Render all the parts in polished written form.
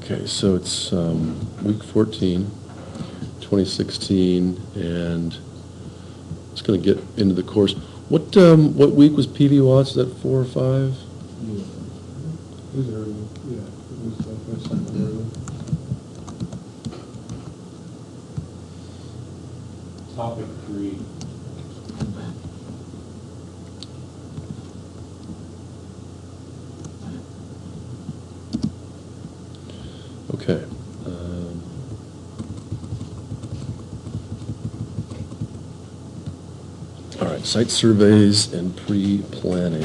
Okay, so it's week 14, 2016, and it's going to get into the course. What week was PV Watts? Is that 4 or 5? Yeah, it was early. Yeah, it was like something early. Topic 3. Okay. All right, site surveys and pre-planning.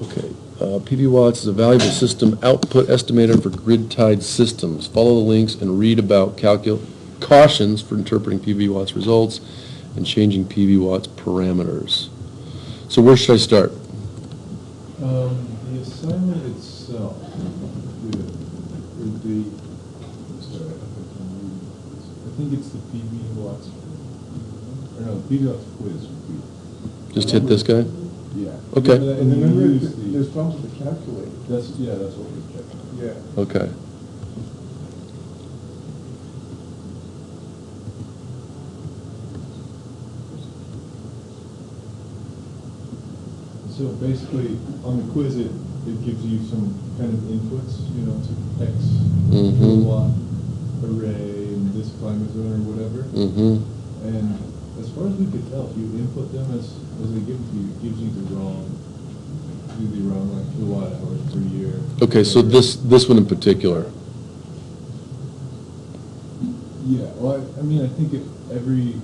Okay, PV Watts is a valuable system output estimator for grid-tied systems. Follow the links and read about cautions for interpreting PV Watts results and changing PV Watts parameters. So where should I start? The assignment itself, I think it's the PV Watts, or no, PV Watts quiz. Just hit this guy? Yeah. Okay. And then remember, you use there's problems with the calculator. that's what we're checking. Yeah. Okay. So basically, on the quiz, it gives you some kind of inputs, to X kilowatt array in this climate zone or whatever. Mm-hmm. And as far as we could tell, if you input them as they give it to you, it gives you the wrong like kilowatt hours per year. Okay, so this one in particular. Yeah, well, I mean, I think every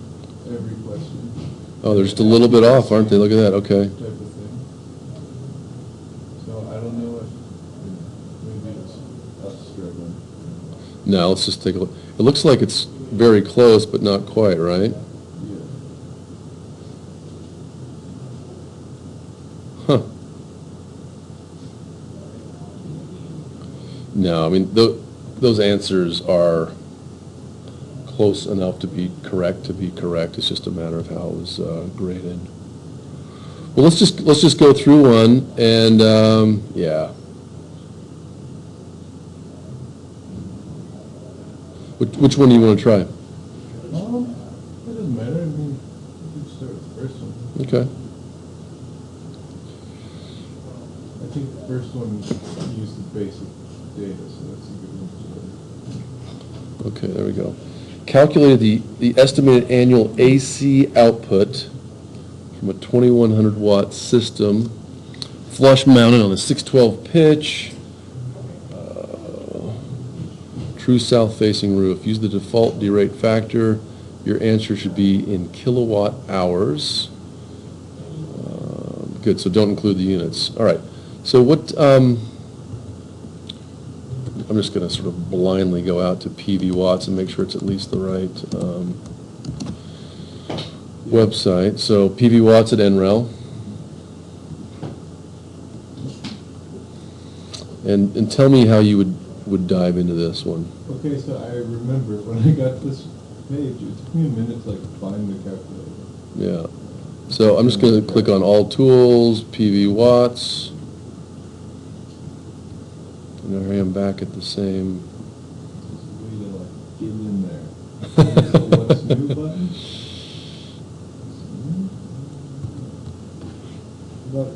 question. Oh, they're just a little bit off, aren't they? Look at that, okay. Type of thing. So I don't know if maybe it's us struggling. Now, let's just take a look. It looks like it's very close, but not quite, right? Yeah. Huh. No, I mean, those answers are close enough to be correct. It's just a matter of how it was graded. Well, let's just go through one, and yeah. Which one do you want to try? It doesn't matter. I mean, you can start with the first one. Okay. I think the first one used the basic data, so that's a good one to start. Okay, there we go. Calculated the estimated annual AC output from a 2100 watt system, flush mounted on a 612 pitch, true south facing roof. Use the default derate factor. Your answer should be in kilowatt hours. Good, so don't include the units. All right, so what, I'm just going to sort of blindly go out to PV Watts and make sure it's at least the right website. So PV Watts at NREL. And tell me how you would dive into this one. Okay, so I remember when I got this page, it took me a minute to find the calculator. Yeah. So I'm just going to click on All Tools, PV Watts. And there I am back at the same. Way to get in there. So what's new button? But,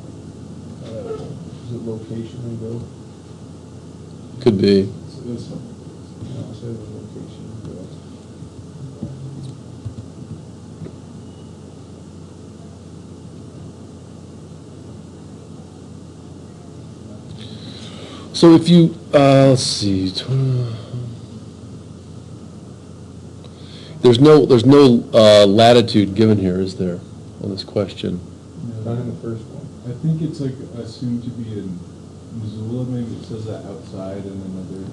is it location and go? Could be. There's something. No, it says location and go. So if you, let's see, there's no latitude given here, is there, on this question? Not in the first one. I think it's assumed to be in Missoula, maybe it says that outside and another.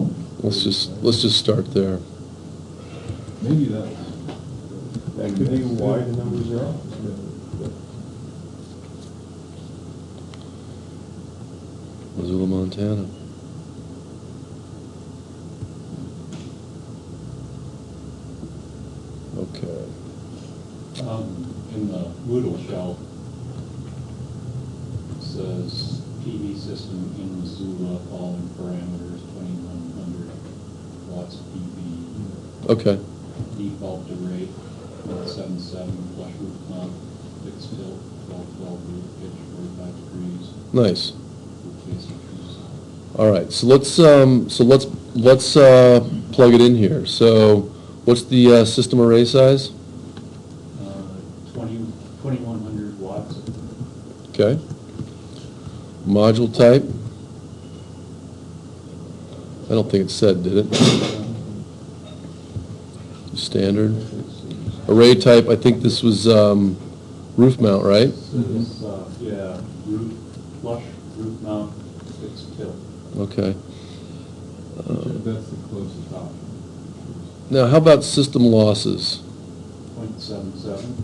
Let's just start there. Maybe that That could be why the numbers are off. Missoula, Montana. Okay. In the Moodle shell, it says system in Missoula, following parameters, 2100 watts PV. Okay, Default to rate, 177, flush roof mount, fixed tilt, 12 roof pitch, 45 degrees, nice. with basic control. All right, so let's plug it in here. So what's the system array size? 2100 watts. Okay. Module type? I don't think it said, did it? Standard. Array type, I think this was roof mount, right? This, yeah, roof, flush roof mount, fixed tilt. Okay. That's the closest option. Now, how about system losses? 0.77.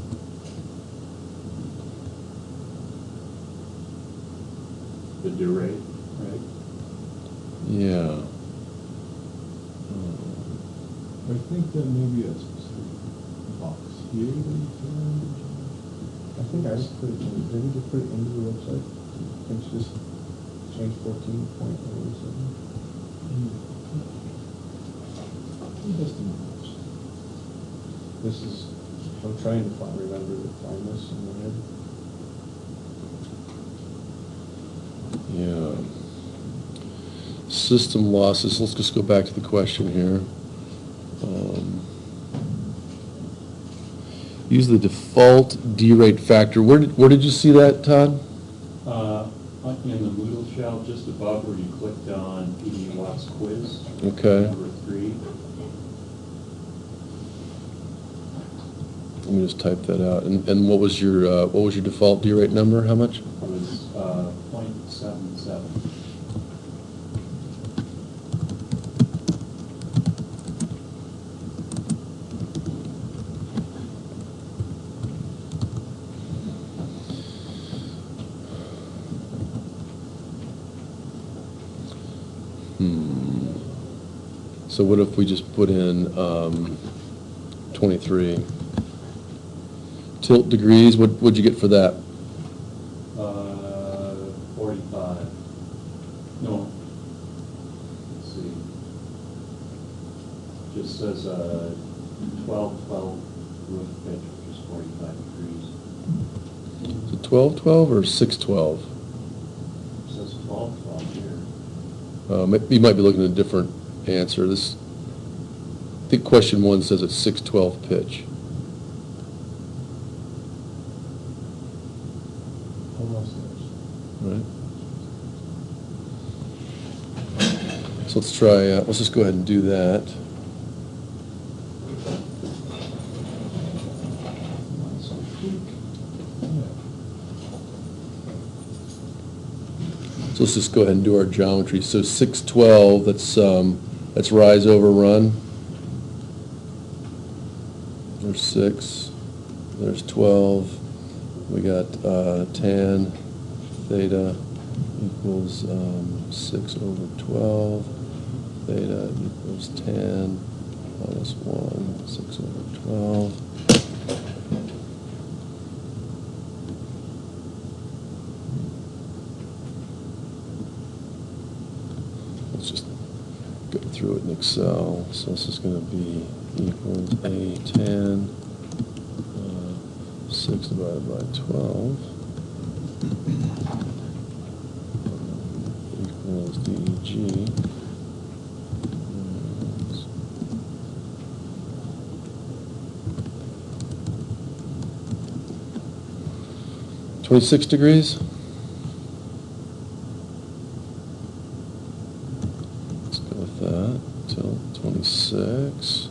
The durate, right? Yeah. I think that may be a specific box here that you found. I think I just put it in, did we just put it into the website? I think it's just change 14.07. This is, I'm trying to remember to find this in my head. Yeah. System losses, let's just go back to the question here. Use the default D-rate factor. Where did you see that, Todd? In the Moodle shell, just above where you clicked on PV Watts quiz. Okay. Number 3. Let me just type that out. And what was your default D-rate number? How much? It was 0.77. So what if we just put in 23? Tilt degrees, what'd you get for that? 45. No. Let's see. Just says 12 roof pitch, which is 45 degrees. Is it 1212 or 612? It says 12 here. You might be looking at a different answer. I think question 1 says it's 612 pitch. Almost there. Right. So let's try, let's just go ahead and do that. So let's just go ahead and do our geometry. So 612, that's rise over run. There's 6, there's 12. We got tan theta equals 6 over 12. Theta equals tan minus 1, 6 over 12. Let's just go through it in Excel. So this is going to be equals a tan 6 divided by 12 equals DG. 26 degrees. Let's go with that. Till 26.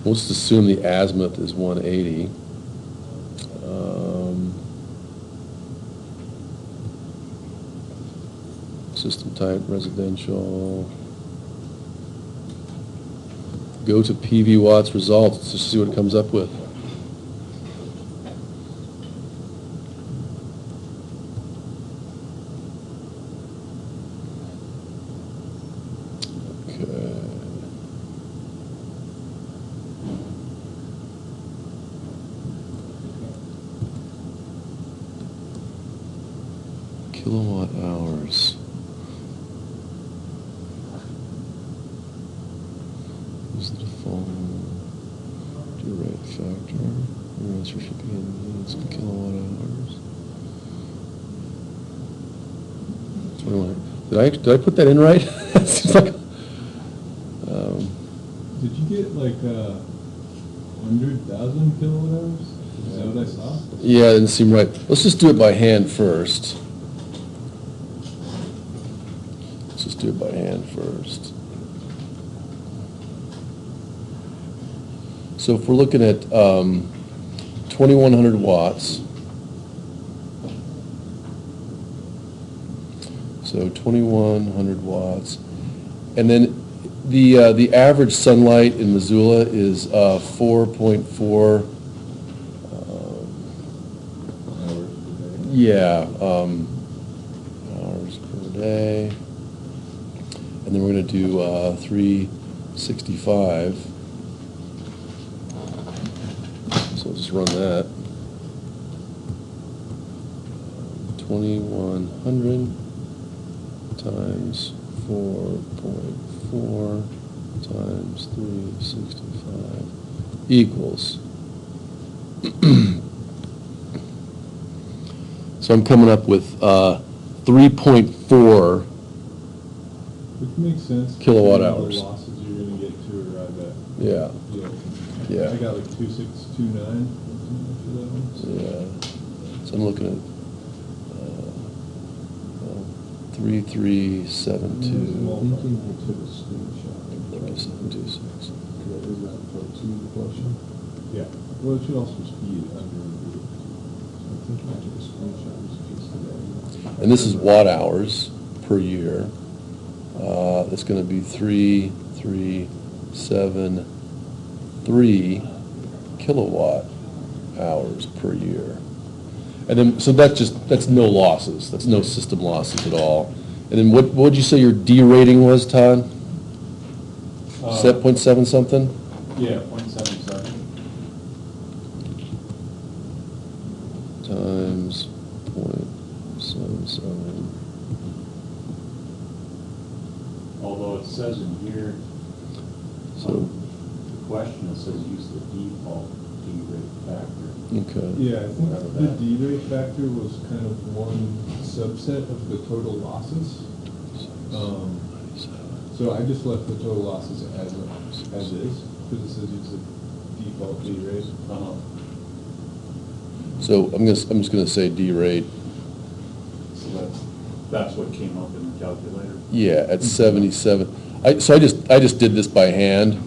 We'll just assume the azimuth is 180. System type, residential. Go to PV Watts results. Let's just see what it comes up with. kilowatt hours. Is the default due rate factor? Units for shipping in units in kilowatt hours. 21. Did I put that in right? It seems like, Did you get like 100,000 kilowatt hours? Is that what I saw? yeah, it didn't seem right. Let's just do it by hand first. Let's just do it by hand first. So if we're looking at 2,100 watts, so 2,100 watts, and then the average sunlight in Missoula is 4.4. Hours per day. Yeah, hours per day. And then we're gonna do 365. So just run that. 2,100 times 4.4 times 365 equals. So I'm coming up with 3.4. Which makes sense. Kilowatt considering all hours. the losses you're gonna get to arrive at. Yeah, Yeah. I got like 2,629 for that one. yeah. So I'm looking at 3,372. I think you took a screenshot. 3,726. Is that for two question? Yeah, well, it should also just be under review. I think I took a screenshot just today. And this is watt hours per year. That's going to be 3,373 kilowatt hours per year. And then, so that's no losses. That's no system losses at all. And then what would you say your D rating was, Todd? Set 0.7 something? Yeah, 0.77. Times 0.77. Although it says in here, So, the question, it says use the default D-rate factor. okay. Yeah, I think the D-rate factor was kind of one subset of the total losses. So I just left the total losses as is, because it says use the default D-rate. So I'm just gonna say D rate, So that's what came up in the calculator. yeah, at 77. So I just did this by hand.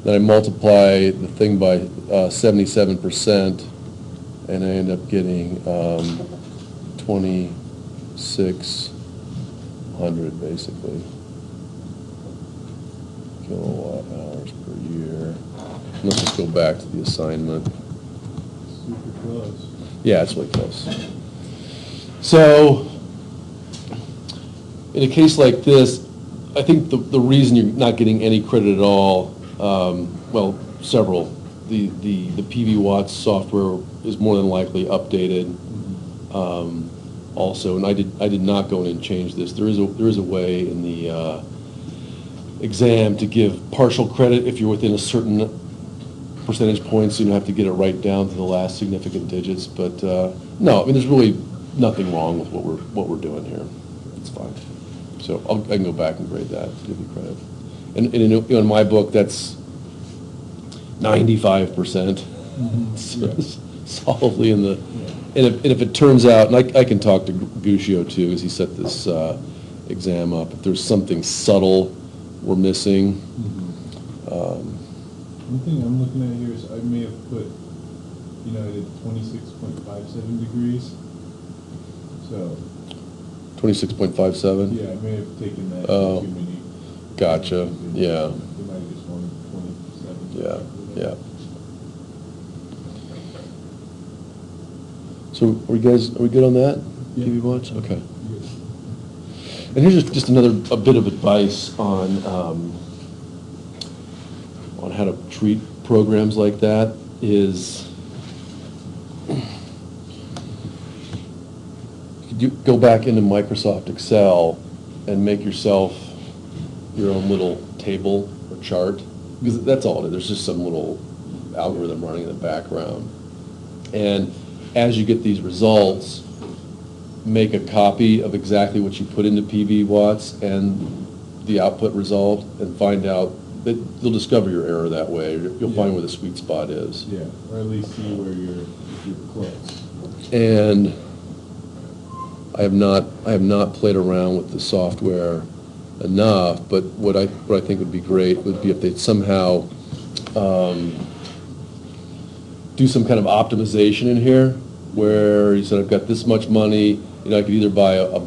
Then I multiply the thing by 77%, and I end up getting 2,600 basically kilowatt hours per year. Let's just go back to the assignment. Super close. Yeah, it's really close. So, in a case like this, I think the reason you're not getting any credit at all, well, several. The PV Watts software is more than likely updated. Also, and I did not go in and change this. There is a way in the exam to give partial credit if you're within a certain percentage points. You don't have to get it right down to the last significant digits. But no, I mean, there's really nothing wrong with what we're doing here. It's fine. So I can go back and grade that, give you credit. And in my book, that's 95%. Solidly in the, and if it turns out, and I can talk to Guccio too, because he set this exam up, if there's something subtle we're missing. One thing I'm looking at here is I may have put, I did 26.57 degrees. So, 26.57? yeah, I may have taken that Oh. too many. Gotcha, yeah, They might have just wanted 27. yeah, yeah. So are we good on that? Yeah. PV Watch? Okay. Good. And here's just a bit of advice on how to treat programs like that is, you go back into Microsoft Excel and make yourself your own little table or chart, because that's all it is. There's just some little algorithm running in the background. And as you get these results, make a copy of exactly what you put into PV watts and the output result, and find out that you'll discover your error that way. You'll find where the sweet spot is. Yeah, or at least see where you're close. And I have not played around with the software enough, but what I think would be great would be if they'd somehow do some kind of optimization in here, where you said, I've got this much money, I could either buy a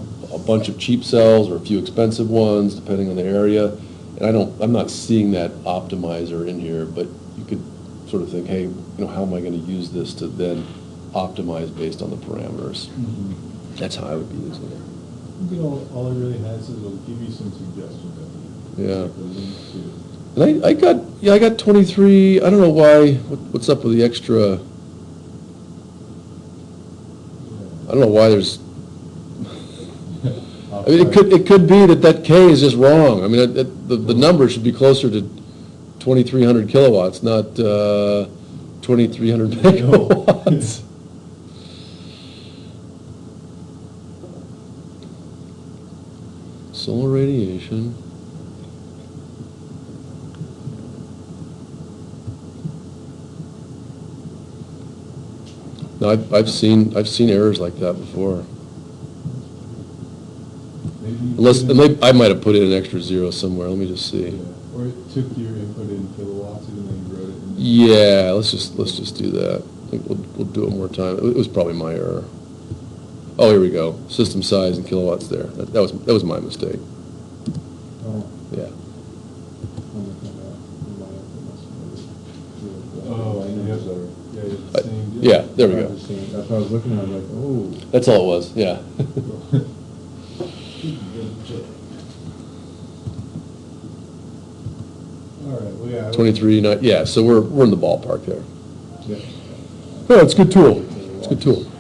bunch of cheap cells or a few expensive ones, depending on the area. And I'm not seeing that optimizer in here, but you could sort of think, hey, how am I going to use this to then optimize based on the parameters? That's how I would be using it. All it really has is it'll give you some suggestions. Yeah. Like a link to. And I got 23, I don't know why, what's up with the extra, I don't know why there's, I mean, it could be that K is just wrong. I mean, the number should be closer to 2,300 kilowatts, not 2,300 megawatts. Solar radiation. No, I've seen errors like that before. I might have put in an extra zero somewhere. Let me just see. Yeah. Or it took your input in kilowatts and then you wrote it in. Yeah, let's just do that. I think we'll do it one more time. It was probably my error. Oh, here we go. System size and kilowatts there. That was my mistake. Oh. Yeah. Oh, yeah. Yeah, it's the same deal. Yeah, there we go. That's what I was looking at, like, oh. That's all it was. Yeah. All right, well, yeah. 23. Yeah. So we're in the ballpark there. Yeah. Oh, it's a good tool. It's a good tool.